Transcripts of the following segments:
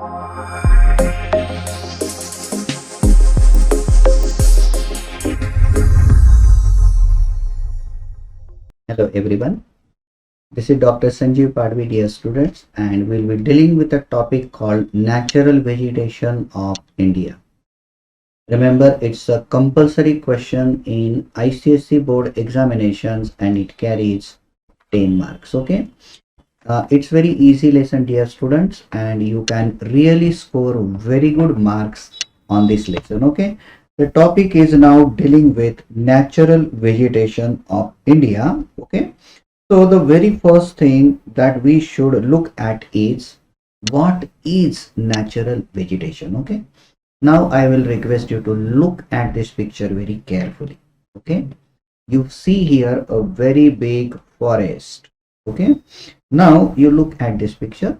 Hello everyone, this is Dr. Sanjeev Padvi, dear students, and we'll be dealing with a topic called natural vegetation of India. Remember, it's a compulsory question in ICSE board examinations and it carries 10 marks. Okay, it's very easy lesson, dear students, and you can really score very good marks on this lesson. Okay, the topic is now dealing with natural vegetation of India. Okay, so the very first thing that we should look at is what is natural vegetation. Okay, now I will request you to look at this picture very carefully. Okay, you see here a very big forest. Okay, now you look at this picture,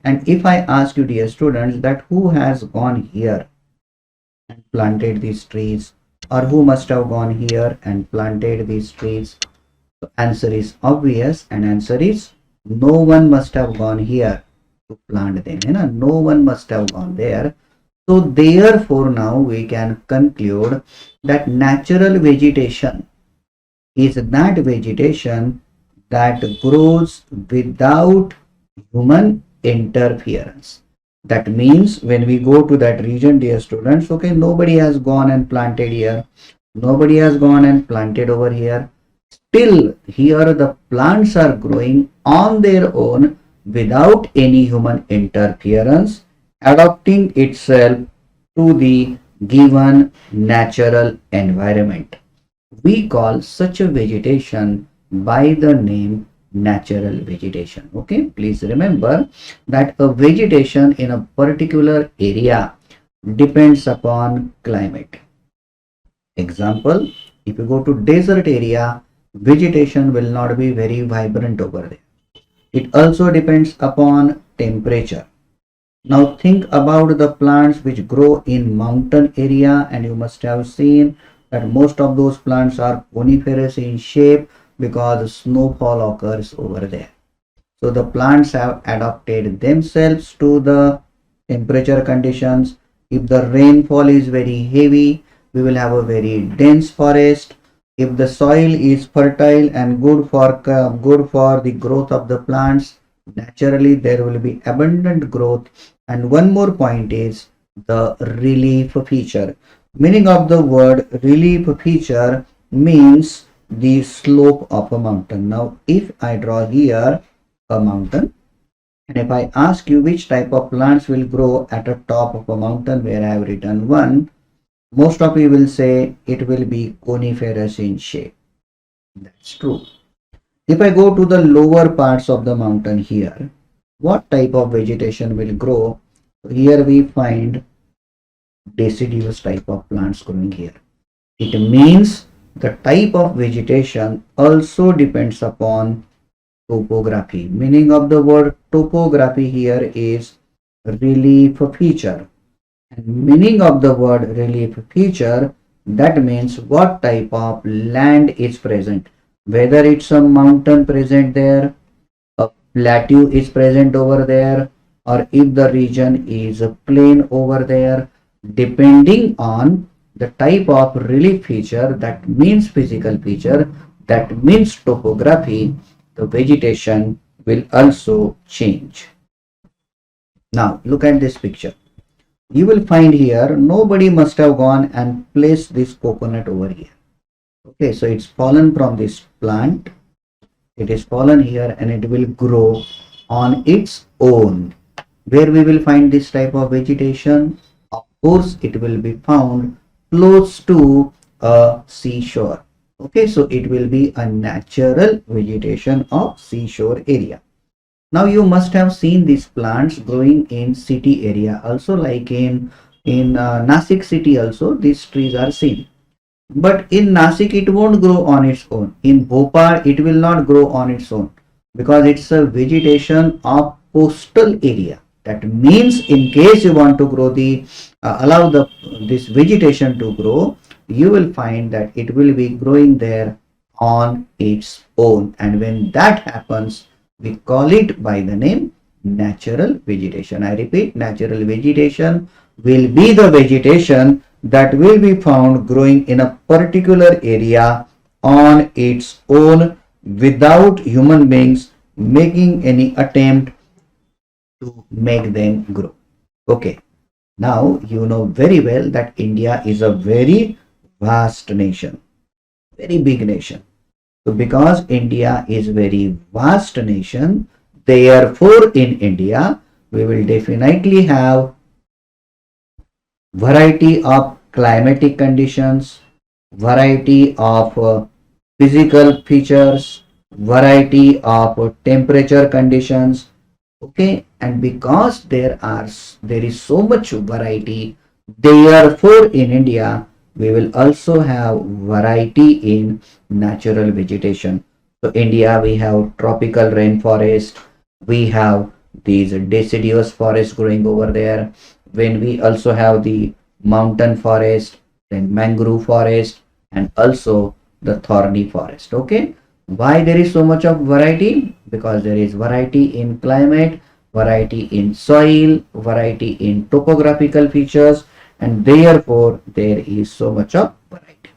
and if I ask you, dear students, that who has gone here and planted these trees, or who must have gone here and planted these trees, the answer is obvious, and answer is no one must have gone here to plant them. You know, no one must have gone there. So therefore now we can conclude that natural vegetation is that vegetation that grows without human interference. That means when we go to that region, dear students, okay, nobody has gone and planted here, nobody has gone and planted over here. Still here the plants are growing on their own without any human interference, adapting itself to the given natural environment. We call such a vegetation by the name natural vegetation. Okay, please remember that a vegetation in a particular area depends upon climate. Example, if you go to desert area, vegetation will not be very vibrant over there. It also depends upon temperature. Now think about the plants which grow in mountain area, and you must have seen that most of those plants are coniferous in shape because snowfall occurs over there. So the plants have adapted themselves to the temperature conditions. If the rainfall is very heavy, we will have a very dense forest. If the soil is fertile and good for the growth of the plants, naturally there will be abundant growth. And one more point is the relief feature. Meaning of the word relief feature means the slope of a mountain. Now if I draw here a mountain, and if I ask you which type of plants will grow at the top of a mountain where I have written one, most of you will say it will be coniferous in shape. That's true. If I go to the lower parts of the mountain here, what type of vegetation will grow? Here we find deciduous type of plants growing here. It means the type of vegetation also depends upon topography. Meaning of the word topography here is relief feature. And meaning of the word relief feature, that means what type of land is present. Whether it's a mountain present there, a plateau is present over there, or if the region is a plain over there, depending on the type of relief feature, that means physical feature, that means topography, the vegetation will also change. Now look at this picture. You will find here nobody must have gone and placed this coconut over here. Okay, so it's fallen from this plant, it is fallen here, and it will grow on its own. Where we will find this type of vegetation? Of course it will be found close to a seashore. Okay, so it will be a natural vegetation of seashore area. Now you must have seen these plants growing in city area also, like in Nasik city also these trees are seen. But in Nasik it won't grow on its own. In Bhopal it will not grow on its own because it's a vegetation of coastal area. That means in case you want to grow allow this vegetation to grow, you will find that it will be growing there on its own. And when that happens, we call it by the name natural vegetation. I repeat, natural vegetation will be the vegetation that will be found growing in a particular area on its own without human beings making any attempt to make them grow. Okay, now you know very well that India is a very vast nation, very big nation. So because India is very vast nation, therefore in India we will definitely have variety of climatic conditions, variety of physical features, variety of temperature conditions. Okay, and because there is so much variety, therefore in India we will also have variety in natural vegetation. So India, we have tropical rainforest, we have these deciduous forests growing over there. When we also have the mountain forest, then mangrove forest, and also the thorny forest. Okay, why there is so much of variety? Because there is variety in climate, variety in soil, variety in topographical features, and therefore there is so much of variety.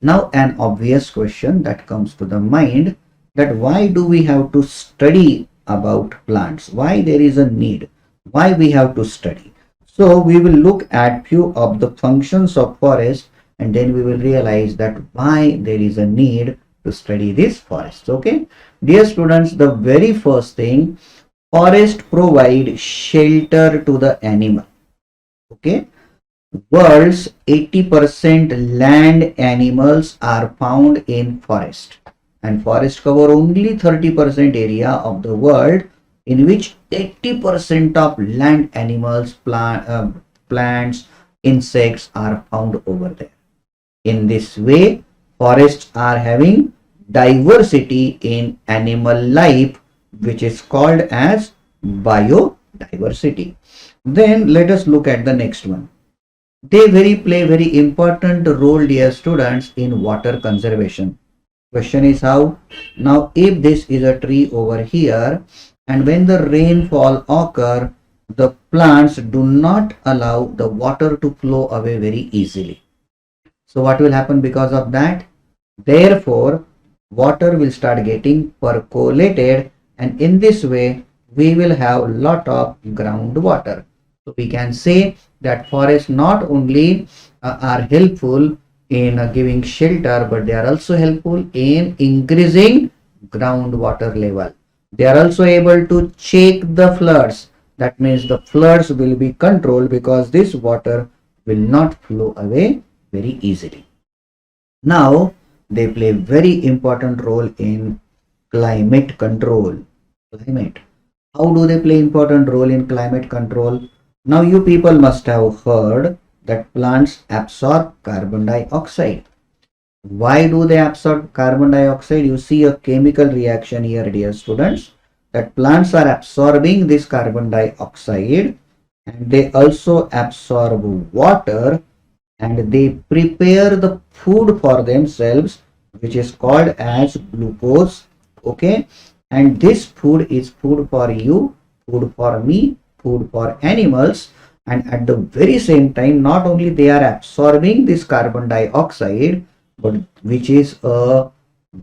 Now an obvious question that comes to the mind, that why do we have to study about plants? Why there is a need? Why we have to study? So we will look at few of the functions of forest, and then we will realize that why there is a need to study these forests. Okay, dear students, the very first thing, forest provide shelter to the animal. Okay, world's 80% land animals are found in forest, and forest cover only 30% area of the world, in which 80% of land animals, plants, insects are found over there. In this way, forests are having diversity in animal life, which is called as biodiversity. Then let us look at the next one. They play very important role, dear students, in water conservation. Question is how? Now if this is a tree over here, and when the rainfall occur, the plants do not allow the water to flow away very easily. So what will happen because of that? Therefore, water will start getting percolated, and in this way we will have lot of groundwater. So we can say that forests not only are helpful in giving shelter, but they are also helpful in increasing groundwater level. They are also able to check the floods. That means the floods will be controlled because this water will not flow away very easily. Now they play very important role in climate control. Climate. How do they play important role in climate control? Now you people must have heard that plants absorb carbon dioxide. Why do they absorb carbon dioxide? You see a chemical reaction here, dear students, that plants are absorbing this carbon dioxide, and they also absorb water, and they prepare the food for themselves, which is called as glucose. Okay, and this food is food for you, food for me, food for animals. And at the very same time, not only they are absorbing this carbon dioxide, but which is a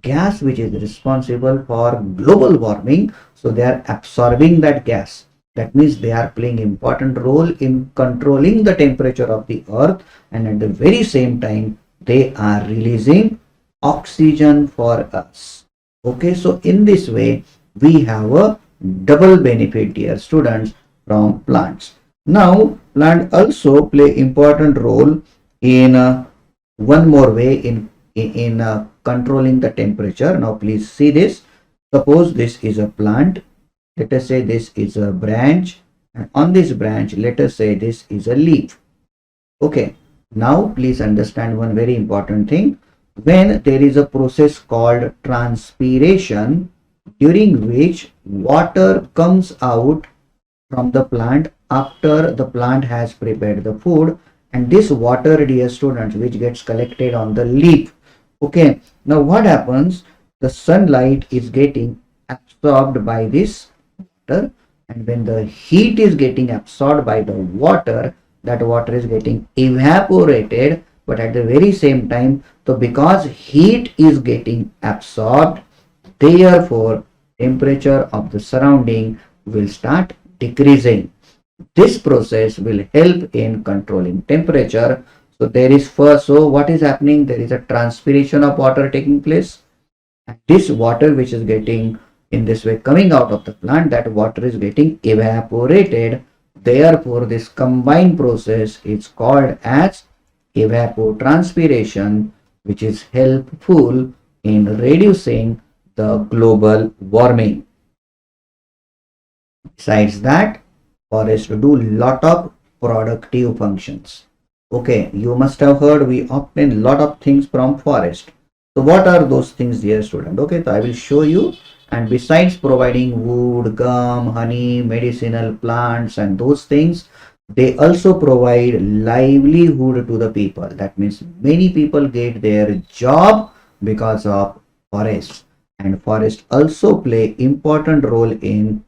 gas which is responsible for global warming. So they are absorbing that gas. That means they are playing important role in controlling the temperature of the earth, and at the very same time they are releasing oxygen for us. Okay, so in this way we have a double benefit, dear students, from plants. Now plant also play important role in one more way in controlling the temperature. Now please see this. Suppose this is a plant. Let us say this is a branch, and on this branch let us say this is a leaf. Okay, now please understand one very important thing. When there is a process called transpiration, during which water comes out from the plant after the plant has prepared the food, and this water, dear students, which gets collected on the leaf. Okay, now what happens? The sunlight is getting absorbed by this. water, and when the heat is getting absorbed by the water, that water is getting evaporated. But at the very same time, so because heat is getting absorbed, therefore temperature of the surrounding will start decreasing. This process will help in controlling temperature. So there is first, so what is happening? There is a transpiration of water taking place. And this water which is getting in this way coming out of the plant, that water is getting evaporated. Therefore, this combined process is called as evapotranspiration, which is helpful in reducing the global warming. Besides that, forest do lot of productive functions. Okay, you must have heard we obtain lot of things from forest. So what are those things, dear student? Okay, so I will show you. And besides providing wood, gum, honey, medicinal plants and those things, they also provide livelihood to the people. That means many people get their job because of forests. And forests also play important role in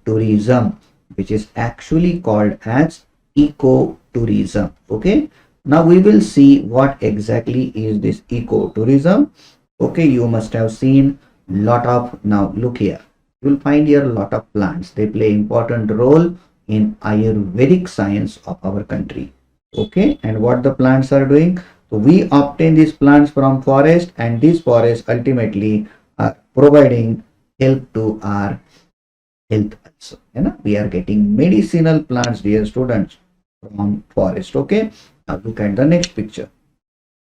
tourism, which is actually called as ecotourism. Okay, now we will see what exactly is this ecotourism. Okay, you must have seen lot of, now look here, you will find here a lot of plants. They play important role in Ayurvedic science of our country. Okay, and what the plants are doing, so we obtain these plants from forest, and these forests ultimately are providing help to our health also. You know, we are getting medicinal plants, dear students, from forest. Okay, now look at the next picture.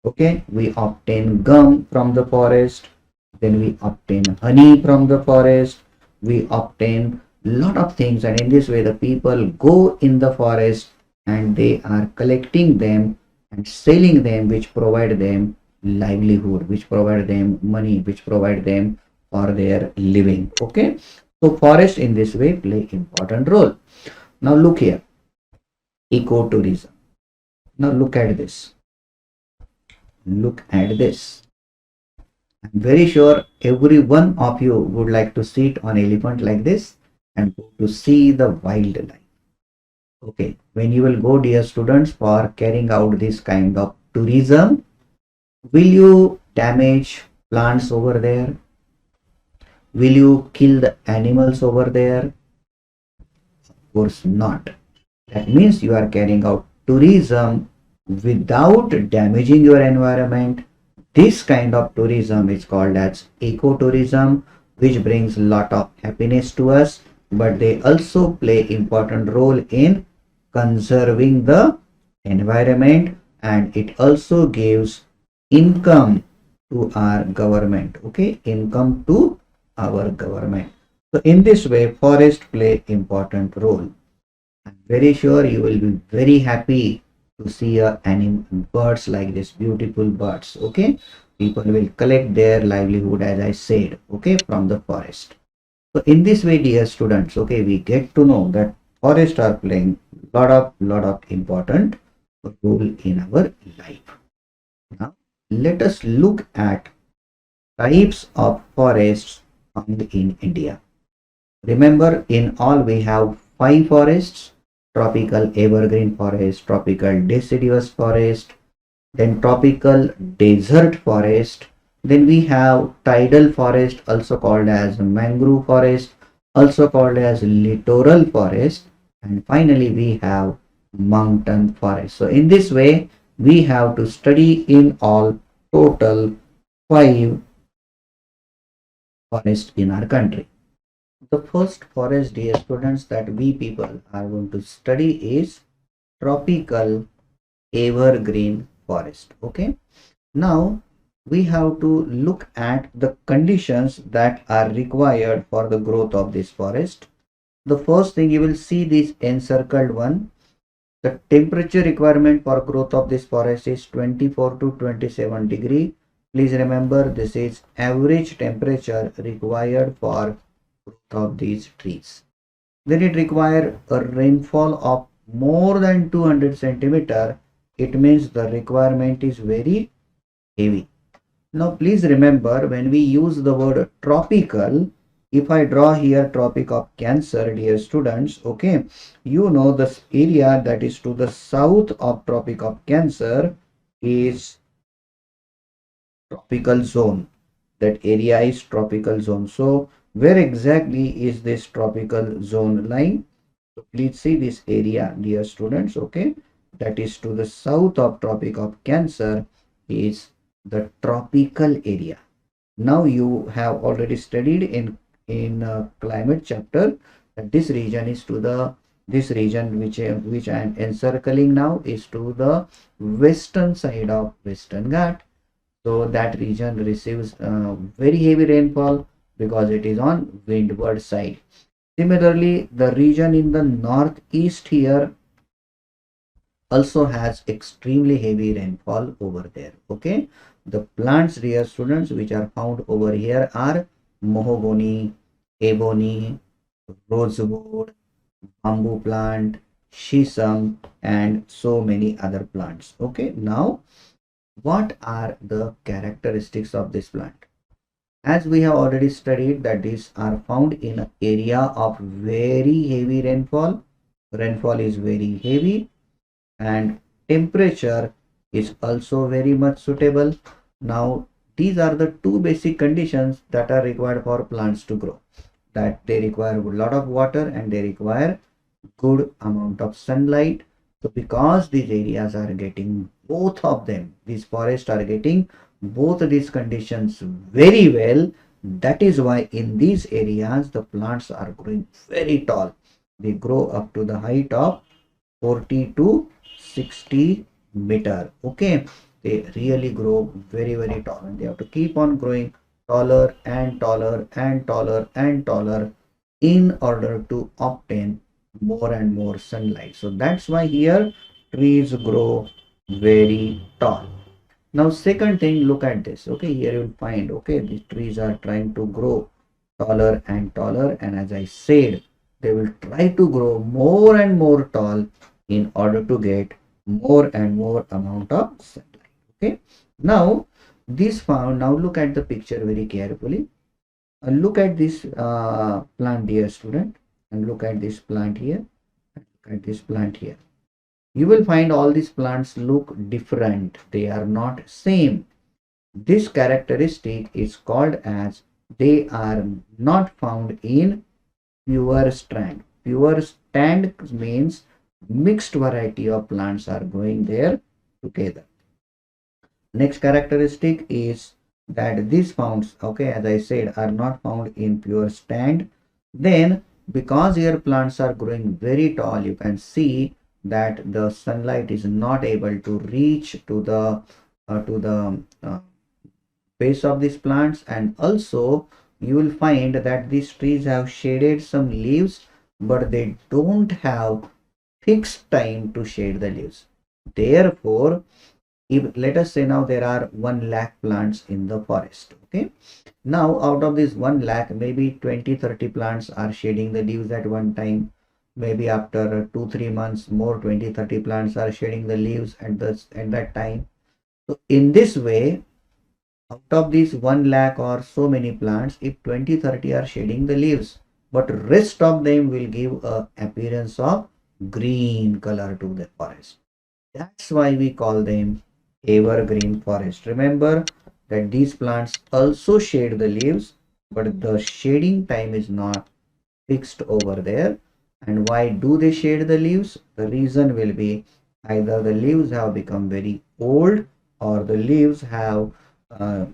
Okay, we obtain gum from the forest, then we obtain honey from the forest, we obtain lot of things, and in this way the people go in the forest and they are collecting them and selling them, which provide them livelihood, which provide them money, which provide them for their living. Okay, so forest in this way play important role. Now look here, ecotourism. Now look at this. Look at this. I'm very sure every one of you would like to sit on elephant like this and go to see the wildlife. Okay, when you will go, dear students, for carrying out this kind of tourism, will you damage plants over there? Will you kill the animals over there? Of course not. That means you are carrying out tourism without damaging your environment. This kind of tourism is called as ecotourism, which brings a lot of happiness to us, but they also play important role in conserving the environment, and it also gives income to our government. Okay, income to our government. So in this way, forest play important role. I'm very sure you will be very happy to see birds like this, beautiful birds. Okay, people will collect their livelihood, as I said, okay, from the forest. So in this way, dear students, okay, we get to know that forests are playing lot of important role in our life. Now let us look at types of forests found in India. Remember, in all we have 5 forests: tropical evergreen forest, tropical deciduous forest, then tropical desert forest, then we have tidal forest, also called as mangrove forest, also called as littoral forest, and finally we have mountain forest. So in this way we have to study in all total 5 forests in our country. The first forest, dear students, that we people are going to study is tropical evergreen forest. Okay, now we have to look at the conditions that are required for the growth of this forest. The first thing, you will see this encircled one. The temperature requirement for growth of this forest is 24 to 27 degree. Please remember, this is average temperature required for growth of these trees. Then it requires a rainfall of more than 200 centimeter. It means the requirement is very heavy. Now please remember, when we use the word tropical, If I draw here Tropic of Cancer, dear students, okay, you know this area that is to the south of Tropic of Cancer is tropical zone. That area is tropical zone. So where exactly is this tropical zone lying? So please see this area, dear students, okay, that is to the south of Tropic of Cancer is the tropical area. Now you have already studied in climate chapter that this region is to the this region which I am encircling now is to the western side of Western Ghat. So that region receives very heavy rainfall because it is on windward side. Similarly, the region in the northeast here also has extremely heavy rainfall over there. Okay, the plants, dear students, which are found over here are mahogany, ebony, rosewood, bamboo plant, shisham, and so many other plants. Okay, now what are the characteristics of this plant? As we have already studied that these are found in an area of very heavy rainfall. Rainfall is very heavy and temperature is also very much suitable. Now these are the two basic conditions that are required for plants to grow, that they require a lot of water and they require good amount of sunlight. So because these areas are getting both of them, these forests are getting both these conditions very well, that is why in these areas the plants are growing very tall. They grow up to the height of 40 to 60 meter. Okay, they really grow very tall and they have to keep on growing taller and taller and taller and taller in order to obtain more and more sunlight. So that's why here trees grow very tall. Now second thing, look at this. Okay, here you'll find, okay, these trees are trying to grow taller and taller, and as I said, they will try to grow more and more tall in order to get more and more amount of sunlight. Okay, now this found, now look at the picture very carefully. Look at this plant, dear student, and look at this plant here, and look at this plant here. You will find all these plants look different, they are not same. This characteristic is called as they are not found in pure stand. Pure stand means mixed variety of plants are growing there together. Next characteristic is that these founds, okay, as I said, are not found in pure stand. Then because your plants are growing very tall, you can see that the sunlight is not able to reach to the base of these plants, and also you will find that these trees have shaded some leaves, but they don't have fixed time to shade the leaves. Therefore, if let us say now there are 1 lakh plants in the forest, okay, now out of this 1 lakh maybe 20-30 plants are shading the leaves at one time, maybe after 2-3 months more 20-30 plants are shading the leaves at that time. So in this way, out of these 1 lakh or so many plants, if 20-30 are shading the leaves, but rest of them will give a appearance of green color to the forest. That's why we call them evergreen forest. Remember that these plants also shade the leaves, but the shading time is not fixed over there. And why do they shade the leaves? The reason will be either the leaves have become very old or the leaves have uh,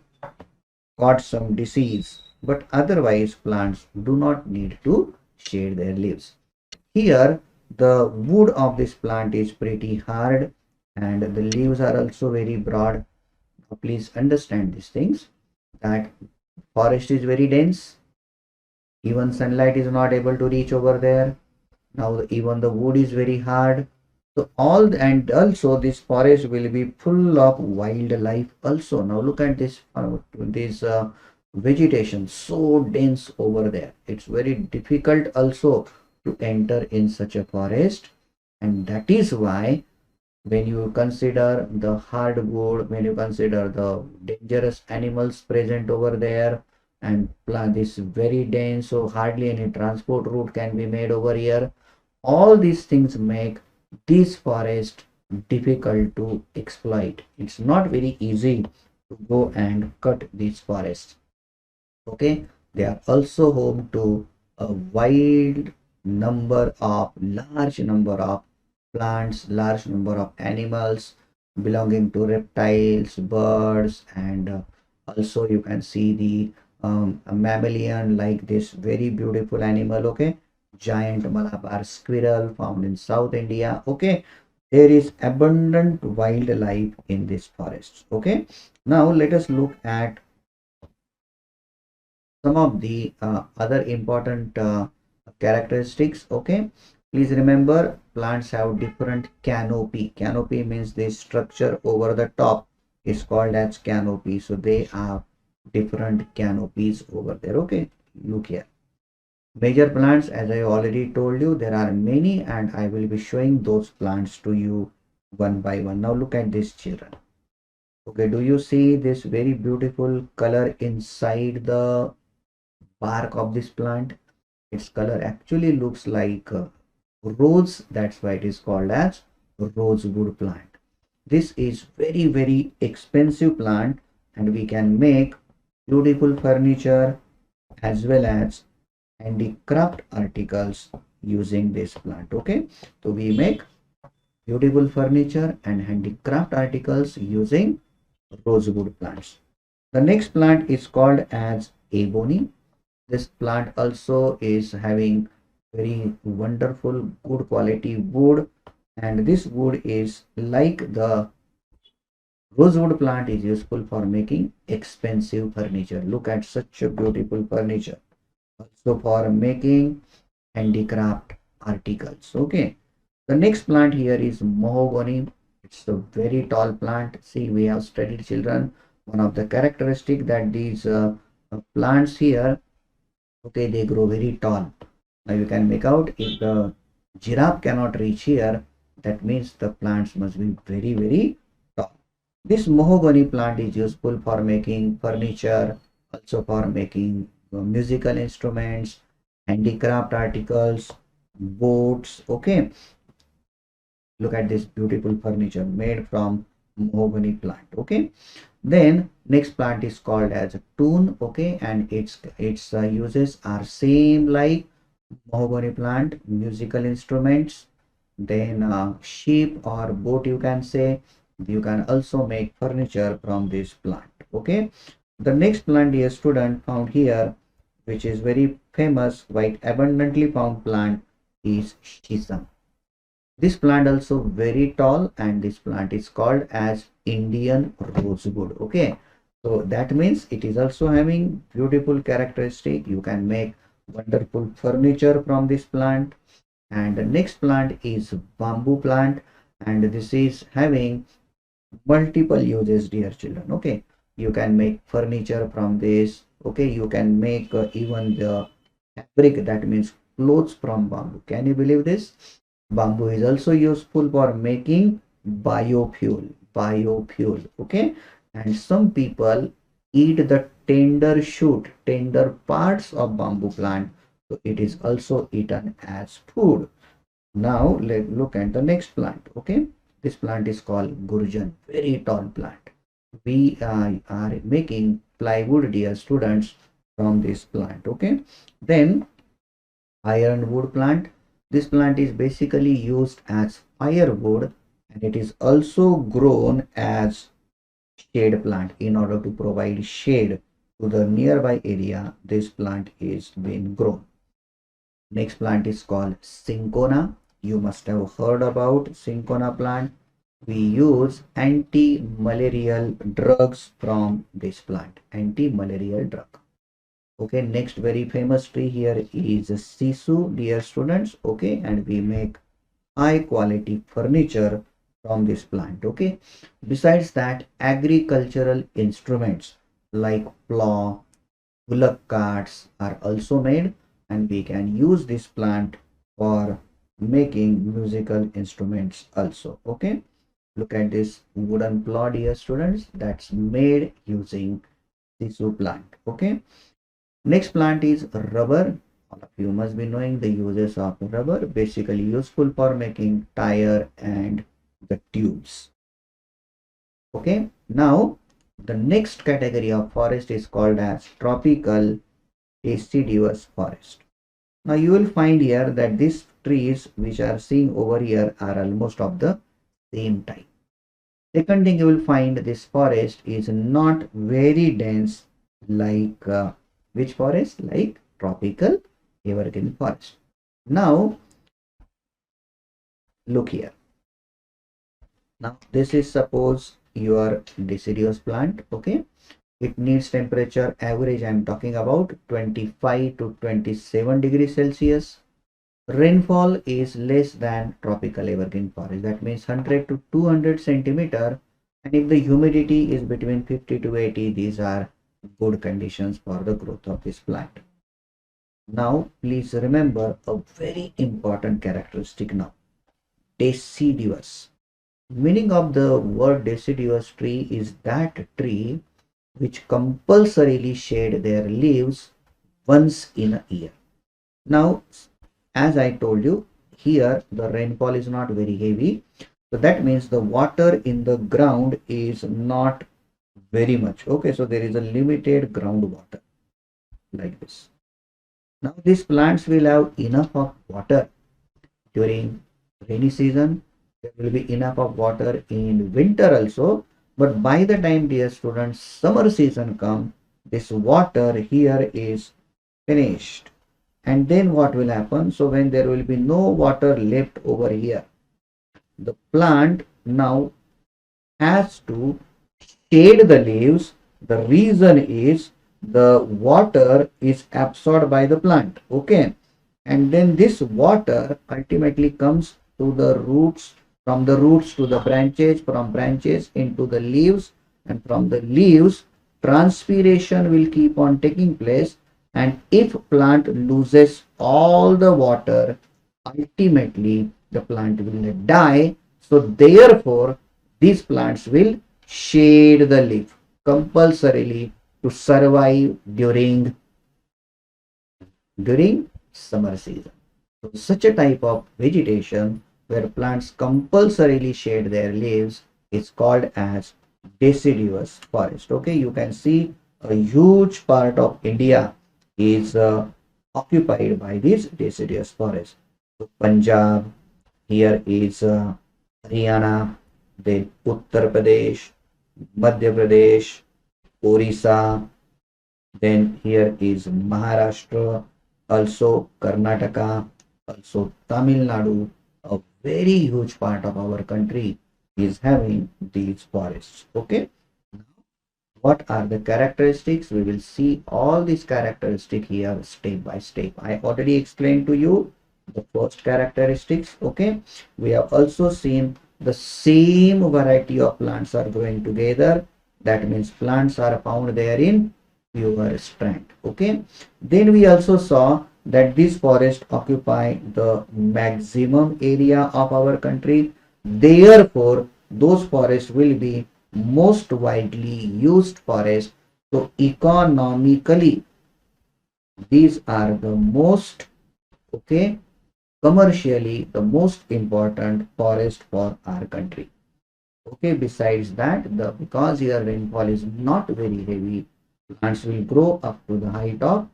got some disease, but otherwise plants do not need to shade their leaves. Here the wood of this plant is pretty hard and the leaves are also very broad. Now, please understand these things, that forest is very dense, even sunlight is not able to reach over there. Now even the wood is very hard. So and also this forest will be full of wildlife also. Now look at this vegetation so dense over there. It's very difficult also to enter in such a forest, and that is why when you consider the hardwood, when you consider the dangerous animals present over there, and plant this very dense, so hardly any transport route can be made over here. All these things make this forest difficult to exploit. It's not very easy to go and cut these forests. Okay, they are also home to a wide large number of plants, large number of animals belonging to reptiles, birds, and also you can see the a mammalian like this very beautiful animal. Okay, giant Malabar squirrel found in South India. Okay, there is abundant wildlife in these forests. Okay, now let us look at some of the other important characteristics. Okay, please remember plants have different canopy means the structure over the top is called as canopy, so they have different canopies over there. Okay, look here, major plants, as I already told you, there are many and I will be showing those plants to you one by one. Now look at this, children. Okay, do you see this very beautiful color inside the bark of this plant? Its color actually looks like rose. That's why it is called as rosewood plant. This is very expensive plant, and we can make beautiful furniture as well as handicraft articles using this plant. Okay, so we make beautiful furniture and handicraft articles using rosewood plants. The next plant is called as ebony. This plant also is having very wonderful good quality wood, and this wood is like the rosewood plant is useful for making expensive furniture. Look at such a beautiful furniture, also for making handicraft articles. Okay, the next plant here is mahogany. It's a very tall plant. See, we have studied, children, one of the characteristic that these plants here, okay, they grow very tall. Now you can make out if the giraffe cannot reach here, that means the plants must be very tall. This mahogany plant is useful for making furniture, also for making musical instruments, handicraft articles, boats. Okay, look at this beautiful furniture made from mahogany plant. Okay, then next plant is called as a tun. Okay, and its uses are same like mahogany plant, musical instruments, then sheep or boat, you can say. You can also make furniture from this plant. Okay, the next plant, dear student, found here, which is very famous, quite abundantly found plant, is shisam. This plant also very tall, and this plant is called as Indian rosewood. Okay, so that means it is also having beautiful characteristic. You can make wonderful furniture from this plant. And the next plant is bamboo plant, and this is having multiple uses, dear children. Okay, you can make furniture from this. Okay, you can make even the fabric, that means clothes, from bamboo. Can you believe this? Bamboo is also useful for making biofuel. Okay, and some people eat the tender parts of bamboo plant, so it is also eaten as food. Now let's look at the next plant. Okay, this plant is called gurjan, very tall plant. We are making plywood, dear students, from this plant. Okay, then ironwood plant. This plant is basically used as firewood, and it is also grown as shade plant in order to provide shade to the nearby area. This plant is being grown. Next plant is called cinchona. You must have heard about cinchona plant. We use anti-malarial drugs from this plant. Anti-malarial drug. Okay, next very famous tree here is sisu, dear students. Okay, and we make high quality furniture from this plant. Okay, besides that, agricultural instruments like plow, bullock carts are also made, and we can use this plant for making musical instruments also. Okay, look at this wooden plow, dear students, that's made using sisu plant. Okay, Next plant is rubber. All of you must be knowing the uses of rubber, basically useful for making tire and the tubes. Okay, now the next category of forest is called as tropical deciduous forest. Now you will find here that these trees which are seen over here are almost of the same type. Second thing, you will find this forest is not very dense like which forest? Like tropical evergreen forest. Now look here. Now this is suppose your deciduous plant. Okay, it needs temperature average, I'm talking about 25 to 27 degrees Celsius. Rainfall is less than tropical evergreen forest, that means 100 to 200 centimeter, and if the humidity is between 50 to 80, these are good conditions for the growth of this plant. Now please remember a very important characteristic now, deciduous. Meaning of the word deciduous tree is that tree which compulsorily shed their leaves once in a year. Now, as I told you, here the rainfall is not very heavy. So that means the water in the ground is not very much. Okay, so there is a limited groundwater like this. Now these plants will have enough of water during rainy season. There will be enough of water in winter also. But by the time, dear students, summer season come, this water here is finished. And then what will happen? So when there will be no water left over here, the plant now has to shade the leaves. The reason is the water is absorbed by the plant. Okay, and then this water ultimately comes to the roots, from the roots to the branches, from branches into the leaves, and from the leaves transpiration will keep on taking place, and if plant loses all the water, ultimately the plant will die. So therefore these plants will shade the leaf compulsorily to survive during summer season. So such a type of vegetation where plants compulsorily shade their leaves is called as deciduous forest. Okay, you can see a huge part of India is occupied by this deciduous forest. So Punjab, here is Haryana, then Uttar Pradesh, Madhya Pradesh, Orissa, then here is Maharashtra, also Karnataka, also Tamil Nadu. A very huge part of our country is having these forests. Okay, what are the characteristics? We will see all these characteristics here step by step. I already explained to you the first characteristics. Okay, we have also seen the same variety of plants are growing together. That means plants are found there in pure strand. Okay, then we also saw that these forests occupy the maximum area of our country. Therefore those forests will be most widely used forests. So economically these are the most, okay, commercially the most important forest for our country. Okay, besides that, the because here rainfall is not very heavy, plants will grow up to the height of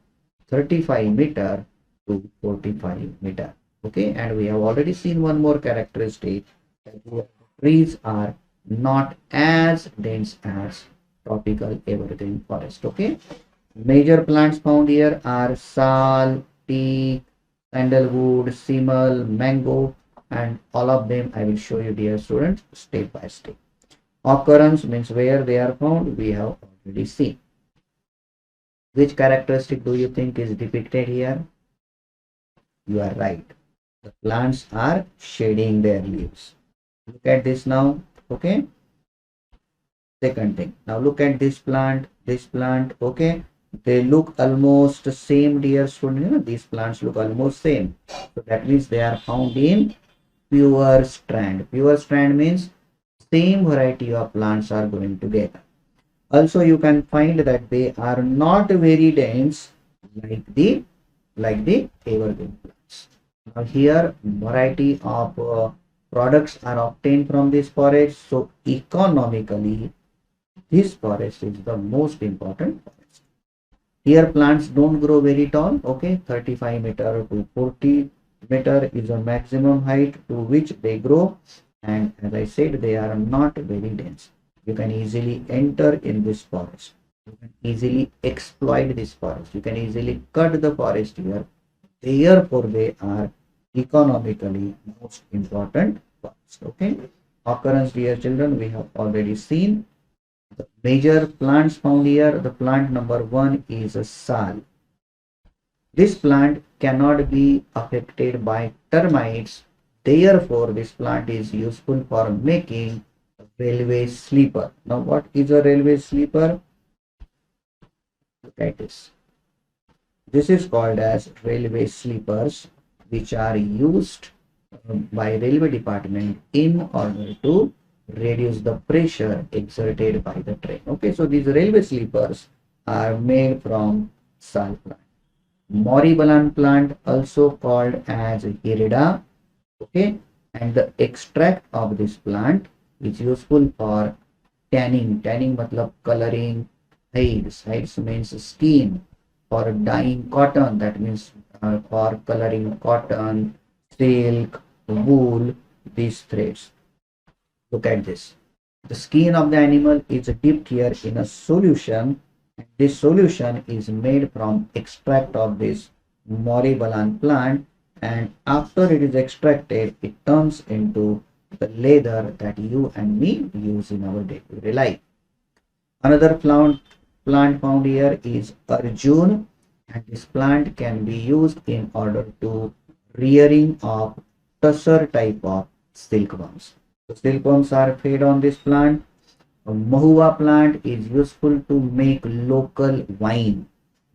35 meter to 45 meter. Okay, and we have already seen one more characteristic, that trees are not as dense as tropical evergreen forest. Okay, major plants found here are sal, teak, sandalwood, simul, mango, and all of them I will show you, dear students, step by step. Occurrence means where they are found, we have already seen. Which characteristic do you think is depicted here? You are right. The plants are shading their leaves. Look at this now. Okay. Second thing. Now look at this plant. This plant. Okay. They look almost same, dear student. You know, these plants look almost same. So that means they are found in pure strand. Pure strand means same variety of plants are growing together. Also, you can find that they are not very dense like the evergreen plants. Now here variety of products are obtained from this forest. So economically, this forest is the most important forest. Here plants don't grow very tall. Okay, 35 meter to 40 meter is a maximum height to which they grow. And as I said, they are not very dense. You can easily enter in this forest. You can easily exploit this forest. You can easily cut the forest here. Therefore, they are economically most important forest. Okay. Occurrence, dear children, we have already seen. The major plants found here, the plant number one is a sal. This plant cannot be affected by termites. Therefore, this plant is useful for making a railway sleeper. Now, what is a railway sleeper? Look at this. This is called as railway sleepers, which are used by railway department in order to reduce the pressure exerted by the train. Okay, so these railway sleepers are made from sal plant. Moribund plant, also called as Irida. Okay, and the extract of this plant is useful for tanning. Tanning matlab coloring hides. Hides means skin. For dyeing cotton, that means for coloring cotton, silk, wool, these threads. Look at this. The skin of the animal is dipped here in a solution. This solution is made from extract of this Moribund plant, and after it is extracted, it turns into the leather that you and me use in our daily life. Another plant found here is Arjun, and this plant can be used in order to rearing of tussar type of silkworms. So silkworms are fed on this plant. A mahua plant is useful to make local wine.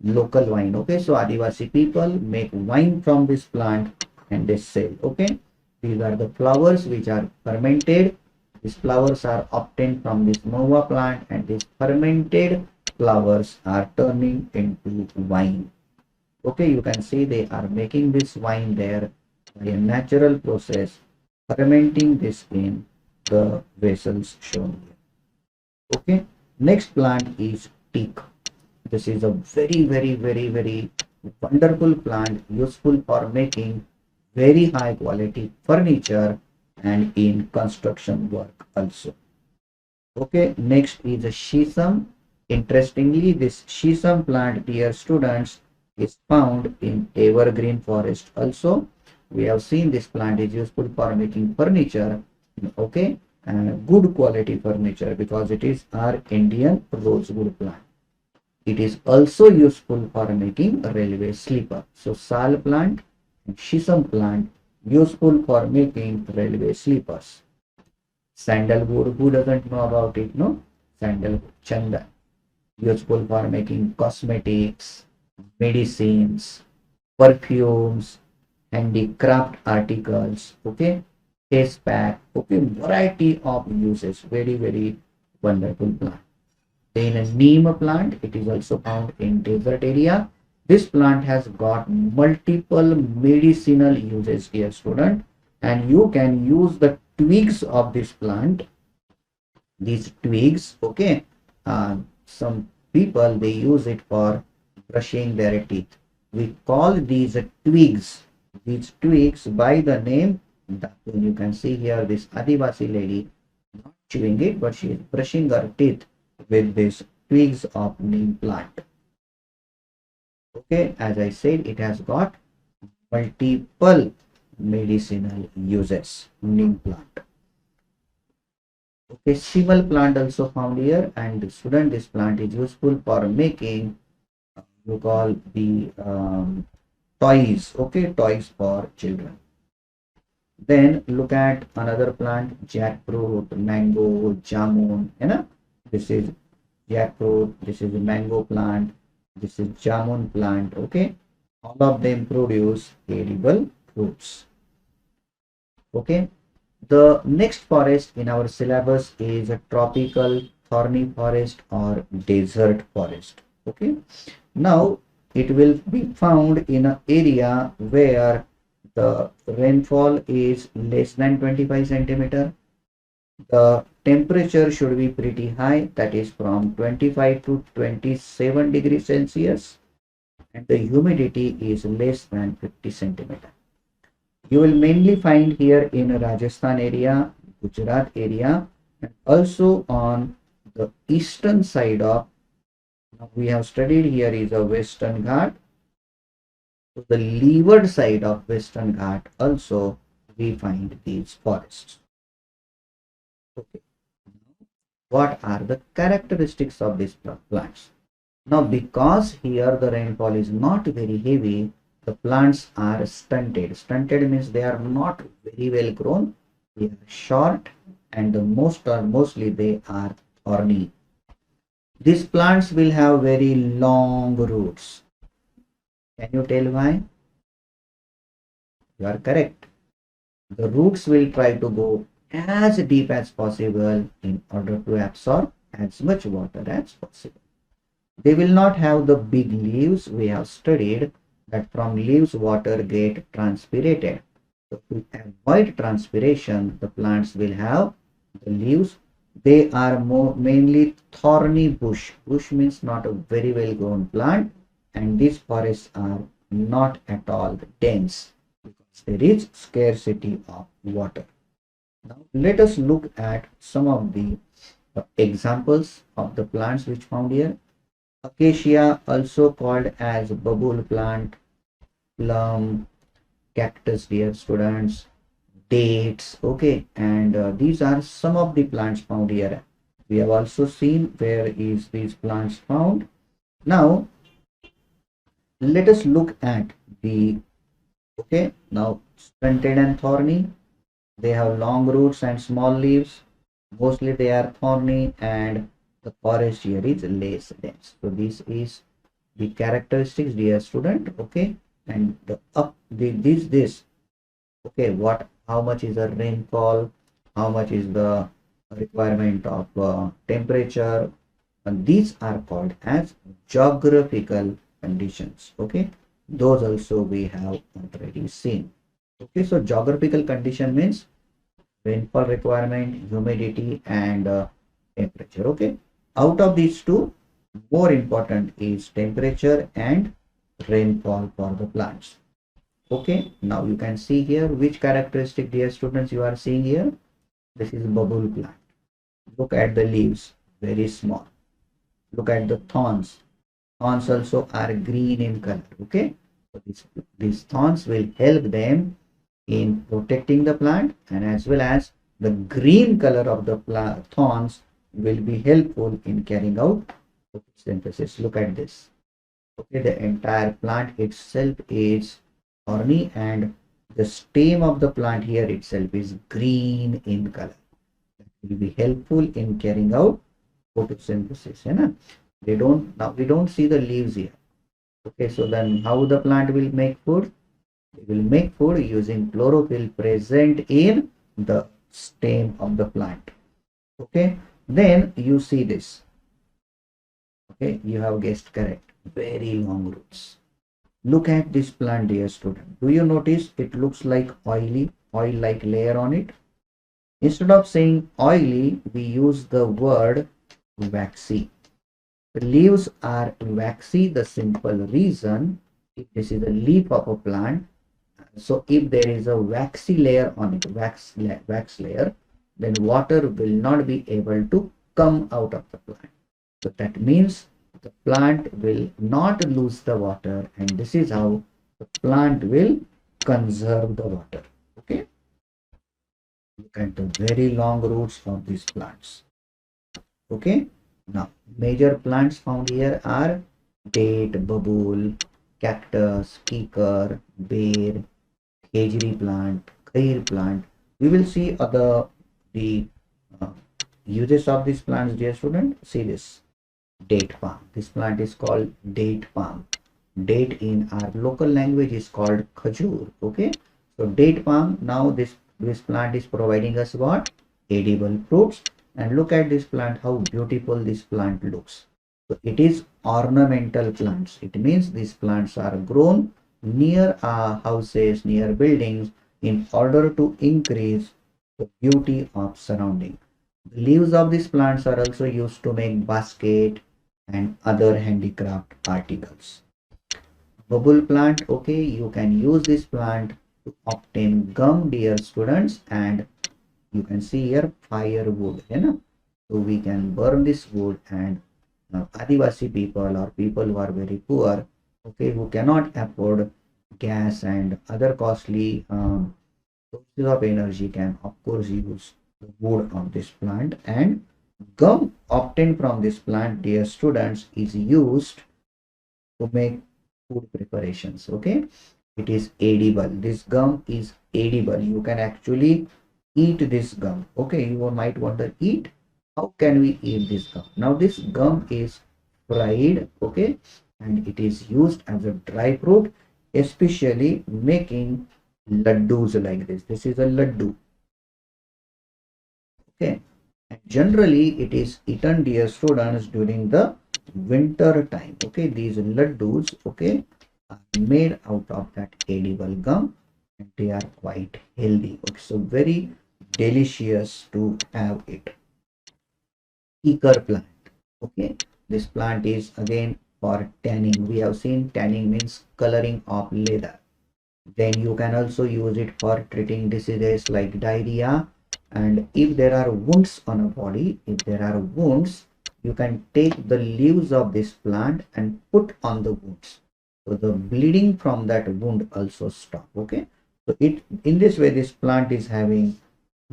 Local wine. Okay, so Adivasi people make wine from this plant and they sell. Okay, these are the flowers which are fermented. These flowers are obtained from this mahua plant, and these fermented flowers are turning into wine. Okay, you can see they are making this wine there by a natural process, fermenting this in the vessels shown here. Okay, next plant is teak. This is a very wonderful plant, useful for making very high quality furniture and in construction work also. Okay, next is a shisham. Interestingly, this shisham plant, dear students, is found in evergreen forest also. We have seen this plant is useful for making furniture. Okay, and good quality furniture because it is our Indian rosewood plant. It is also useful for making a railway sleeper. So sal plant and shisham plant useful for making railway sleepers. Sandalwood, who doesn't know about it? No, sandalwood, chandan, useful for making cosmetics, medicines, perfumes, handicraft articles. Okay, face pack. Okay, variety of uses. Very wonderful plant. Then a neem plant, it is also found in desert area. This plant has got multiple medicinal uses, dear student, and you can use the twigs of this plant. These twigs, okay, some people they use it for brushing their teeth. We call these twigs. These twigs by the name Datun. You can see here this Adivasi lady not chewing it, but she is brushing her teeth with these twigs of neem plant. Okay, as I said, it has got multiple medicinal uses. Neem plant. Okay, shimal plant also found here, and student, this plant is useful for making you call the toys. Okay, toys for children. Then look at another plant, jackfruit, mango, jamun. You know, this is jackfruit, this is a mango plant, this is jamun plant. Okay, all of them produce edible fruits. Okay, the next forest in our syllabus is a tropical thorny forest or desert forest. Okay, now it will be found in an area where the rainfall is less than 25 centimeter. The temperature should be pretty high, that is from 25 to 27 degrees Celsius, and the humidity is less than 50 centimeter. You will mainly find here in Rajasthan area, Gujarat area, and also on the eastern side of, we have studied here is a Western Ghat. So the leeward side of Western Ghat also we find these forests. Okay. What are the characteristics of these plants? Now, because here the rainfall is not very heavy, the plants are stunted. Stunted means they are not very well grown. They are short, and the mostly they are thorny. These plants will have very long roots. Can you tell why? You are correct. The roots will try to go as deep as possible in order to absorb as much water as possible. They will not have the big leaves. We have studied that from leaves water get transpirated. So to avoid transpiration, the plants will have the leaves. They are mainly thorny bush. Bush means not a very well grown plant, and these forests are not at all dense because there is scarcity of water. Now let us look at some of the examples of the plants which found here. Acacia, also called as bubble plant, plum, cactus, dear students, dates. Okay, and these are some of the plants found here. We have also seen where is these plants found. Now let us look at the, okay, now stunted and thorny. They have long roots and small leaves. Mostly they are thorny, and the forest here is less dense. So this is the characteristics, dear student. Okay, and the this okay, what, how much is the rainfall, how much is the requirement of temperature, and these are called as geographical conditions. Okay, those also we have already seen. Okay, so geographical condition means rainfall requirement, humidity, and temperature. Okay, out of these two, more important is temperature and rainfall for the plants. Okay, now you can see here which characteristic, dear students, you are seeing here. This is bubble plant. Look at the leaves, very small. Look at the thorns. Thorns also are green in color. Okay, so these thorns will help them in protecting the plant, and as well as the green color of the thorns will be helpful in carrying out photosynthesis. Look at this. Okay, the entire plant itself is thorny, and the stem of the plant here itself is green in color. That will be helpful in carrying out photosynthesis. They don't, now we don't see the leaves here. Okay, so then how the plant will make food? It will make food using chlorophyll present in the stem of the plant. Okay, then you see this. Okay, you have guessed correct. Very long roots. Look at this plant, dear student. Do you notice it looks like oily, oil-like layer on it? Instead of saying oily, we use the word waxy. The leaves are waxy. The simple reason, if this is a leaf of a plant, so if there is a waxy layer on it, wax layer, then water will not be able to come out of the plant. So that means the plant will not lose the water, and this is how the plant will conserve the water. Okay, look at the very long roots of these plants. Okay, now major plants found here are date, bubble, cactus, kikar, bear, khejri plant, khair plant. We will see the uses of these plants, dear student. See this date palm. This plant is called date palm. Date in our local language is called khajur. Okay, so date palm. Now this plant is providing us what? Edible fruits. And look at this plant, how beautiful this plant looks. So it is ornamental plants. It means these plants are grown near houses, near buildings, in order to increase the beauty of surrounding. The leaves of these plants are also used to make basket and other handicraft articles. Bubble plant, okay, you can use this plant to obtain gum, dear students, and you can see here firewood, you know. So we can burn this wood, and Adivasi people or people who are very poor, okay, who cannot afford gas and other costly sources of energy, can of course use the wood of this plant. And gum obtained from this plant, dear students, is used to make food preparations. Okay, it is edible. This gum is edible. You can actually eat this gum. Okay, you might wonder, eat, how can we eat this gum? Now this gum is fried, okay, and it is used as a dry fruit, especially making laddus like this is a laddu. Okay, and generally it is eaten, dear students, during the winter time. Okay, these laddus, okay, are made out of that edible gum, and they are quite healthy. Okay, so very delicious to have it. Eaker plant. Okay, this plant is again for tanning. We have seen tanning means coloring of leather. Then you can also use it for treating diseases like diarrhea. And if there are wounds on a body, if there are wounds, you can take the leaves of this plant and put on the wounds. So the bleeding from that wound also stop. Okay. So it, in this way, this plant is having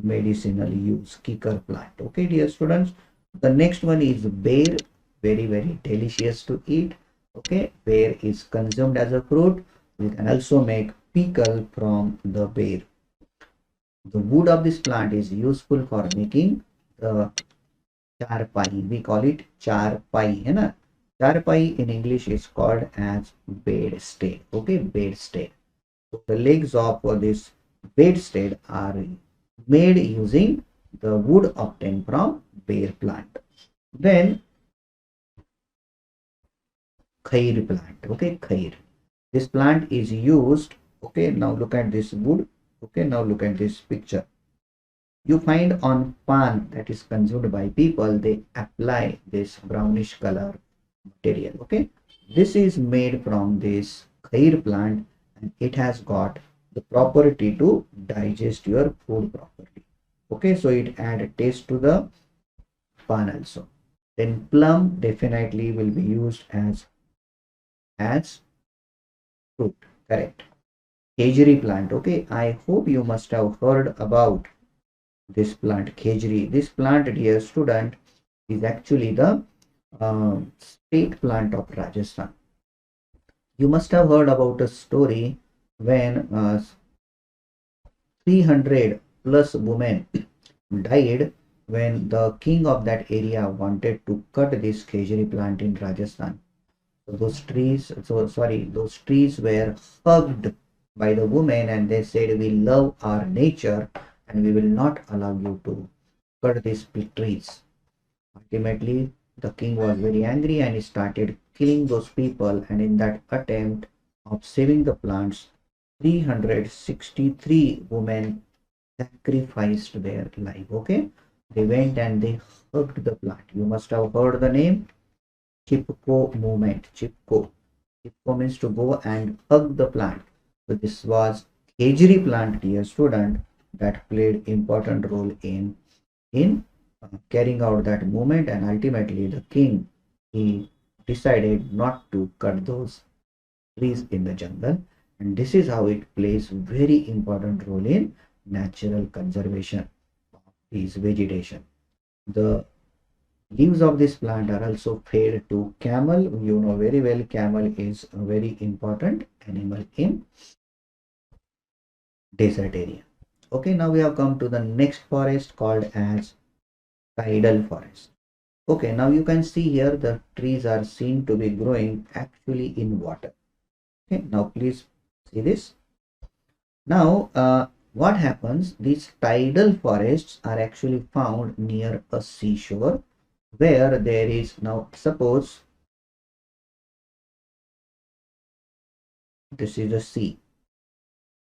medicinal use. Kicker plant. Okay, dear students. The next one is bear. Very delicious to eat. Okay, bear is consumed as a fruit. You can also make pickle from the bear. The wood of this plant is useful for making the charpai. We call it charpai. है ना? Charpai in English is called as bedstead. Okay, bedstead. So the legs of this bedstead are made using the wood obtained from bear plant. Then khair plant. Okay, khair. This plant is used. Okay, now look at this wood. Okay, now look at this picture. You find on pan that is consumed by people, they apply this brownish color material. Okay, this is made from this khair plant, and it has got the property to digest your food properly. Okay, so it add taste to the pan also. Then plum definitely will be used as fruit. Correct. Khejri plant. Okay, I hope you must have heard about this plant, khejri. This plant, dear student, is actually the state plant of Rajasthan. You must have heard about a story when 300 plus women died when the king of that area wanted to cut this khejri plant in Rajasthan. So those trees were hugged by the women, and they said, we love our nature and we will not allow you to cut these trees. Ultimately, the king was very angry and he started killing those people, and in that attempt of saving the plants, 363 women sacrificed their life. Okay, they went and they hugged the plant. You must have heard the name Chipko movement. Chipko means to go and hug the plant. So this was khejri plant, dear student, that played important role in carrying out that movement, and ultimately the king, he decided not to cut those trees in the jungle, and this is how it plays very important role in natural conservation of these vegetation. The leaves of this plant are also fed to camel. You know very well, camel is a very important animal in desert area. Okay, now we have come to the next forest called as tidal forest. Okay, now you can see here the trees are seen to be growing actually in water. Okay, now please see this. Now what happens, these tidal forests are actually found near a seashore, where there is, now suppose This is a sea.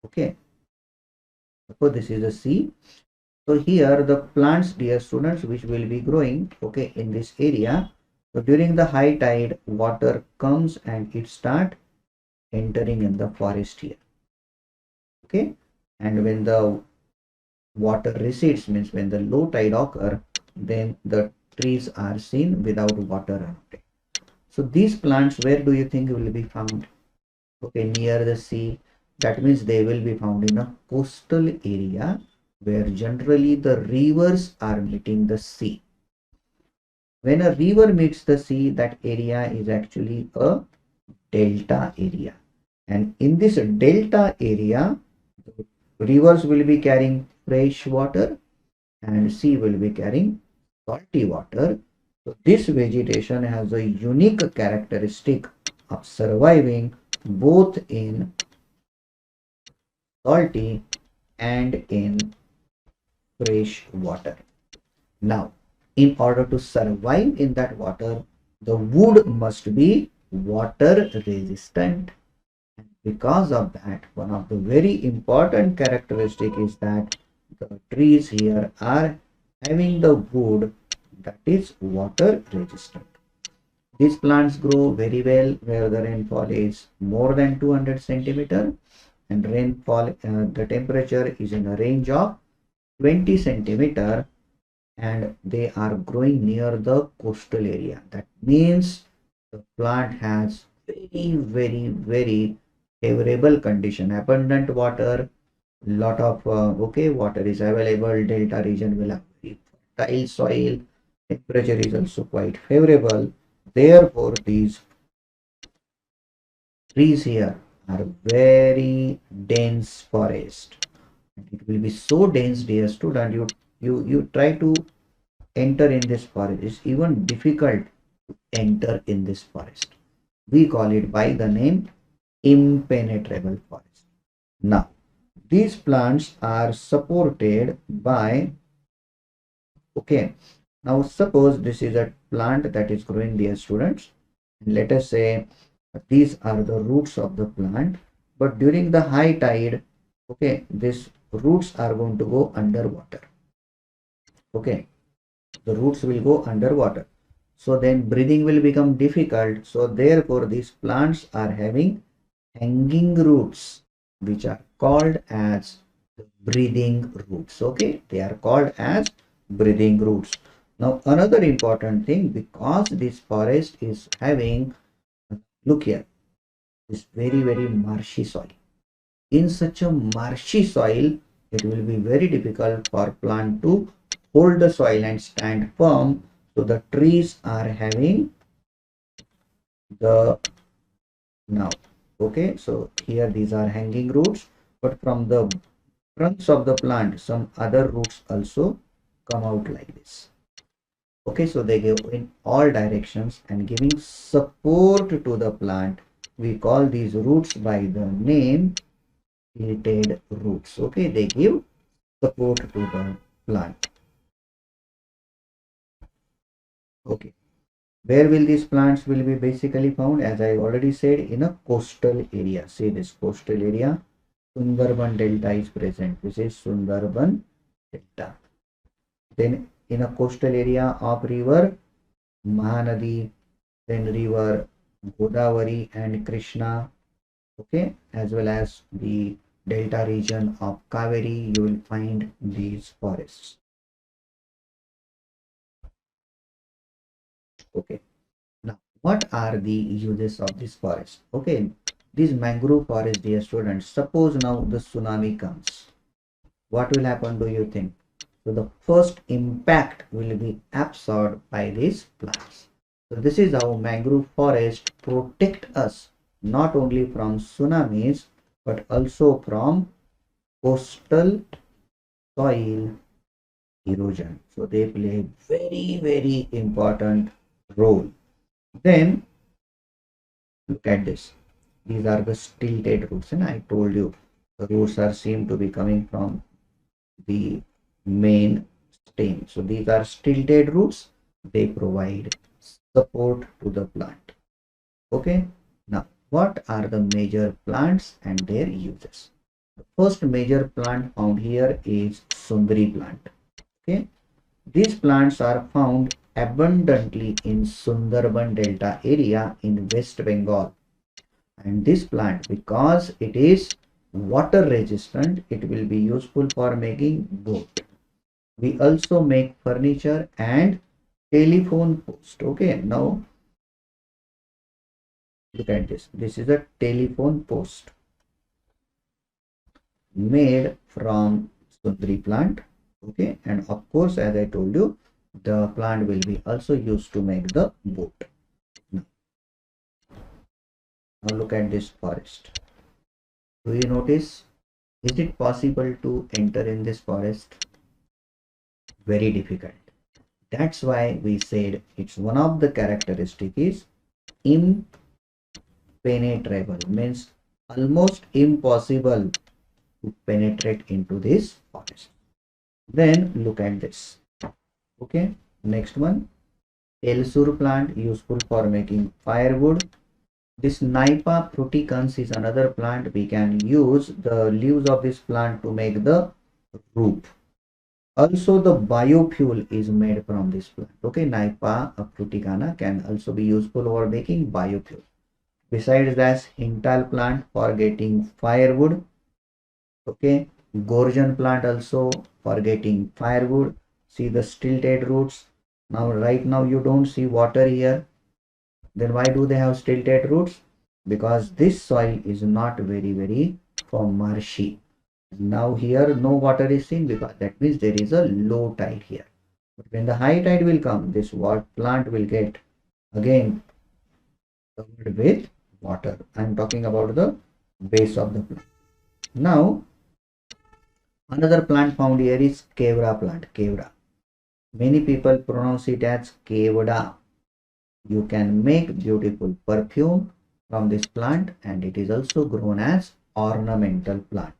Okay, suppose this is a sea. So here the plants, dear students, which will be growing, okay, in this area. So during the high tide, water comes and it start entering in the forest here. Okay, and when the water recedes, means when the low tide occur, then the trees are seen without water around it. So these plants, where do you think will be found? Okay, near the sea. That means they will be found in a coastal area where generally the rivers are meeting the sea. When a river meets the sea, that area is actually a delta area. And in this delta area, rivers will be carrying fresh water and sea will be carrying salty water. So this vegetation has a unique characteristic of surviving both in salty and in fresh water. Now, in order to survive in that water, the wood must be water resistant. Because of that, one of the very important characteristic is that the trees here are having the wood that is water resistant. These plants grow very well where the rainfall is more than 200 centimeter, and rainfall, the temperature is in a range of 20 centimeter, and they are growing near the coastal area. That means the plant has very favorable condition, abundant water, lot of okay, water is available. Delta region will have very fertile soil, temperature is also quite favorable. Therefore these trees here are very dense forest. It will be so dense, dear student, you try to enter in this forest. It's even difficult to enter in this forest. We call it by the name impenetrable forest. Now, these plants are supported by, okay, now suppose this is a plant that is growing, dear students. Let us say these are the roots of the plant, but during the high tide, okay, these roots are going to go underwater. Okay, the roots will go underwater. So then breathing will become difficult. So therefore these plants are having hanging roots, which are called as breathing roots. Okay, they are called as breathing roots. Now another important thing, because this forest is having, look here, this very marshy soil. In such a marshy soil, it will be very difficult for plant to hold the soil and stand firm. So the trees are having the, now, okay, so here these are hanging roots, but from the trunks of the plant some other roots also come out like this. Okay, so they go in all directions and giving support to the plant. We call these roots by the name tilted roots. Okay, they give support to the plant. Okay, where will these plants will be basically found? As I already said, in a coastal area. See this coastal area, Sundarban Delta is present. This is Sundarban Delta. Then in a coastal area of river Mahanadi, then river Godavari and Krishna, okay, as well as the delta region of Kaveri, you will find these forests. Okay, now what are the uses of this forest? Okay, this mangrove forest, dear students, suppose now the tsunami comes, what will happen, do you think? So the first impact will be absorbed by these plants. So this is how mangrove forest protect us not only from tsunamis but also from coastal soil erosion. So they play a very important role. Then look at this. These are the stilted roots, and I told you the roots are seem to be coming from the main stem. So these are stilted roots. They provide support to the plant. Okay. Now, what are the major plants and their uses. The first major plant found here is Sundari plant. Okay, these plants are found abundantly in Sundarban Delta area in West Bengal. And this plant, because it is water resistant, it will be useful for making boat. We also make furniture and telephone post. Okay, now look at this. This is a telephone post made from Sundari plant. Okay, and of course, as I told you, the plant will be also used to make the boat. Now look at this forest. Do you notice? Is it possible to enter in this forest? Very difficult. That's why we said it's one of the characteristic is impenetrable, means almost impossible to penetrate into this forest. Then look at this. Okay, next one, Elsur plant useful for making firewood. This Naipa fruticans is another plant. We can use the leaves of this plant to make the roof. Also, the biofuel is made from this plant. Okay, Naipa fruticana can also be useful for making biofuel. Besides that, Hintal plant for getting firewood. Okay, Gorgon plant also for getting firewood. See the stilted roots. Now, right now you don't see water here. Then why do they have stilted roots? Because this soil is not very firm, marshy. Now here no water is seen, because that means there is a low tide here. But when the high tide will come, this plant will get again covered with water. I am talking about the base of the plant. Now another plant found here is Kevra plant. Kevra. Many people pronounce it as Kevda. You can make beautiful perfume from this plant, and it is also grown as ornamental plant.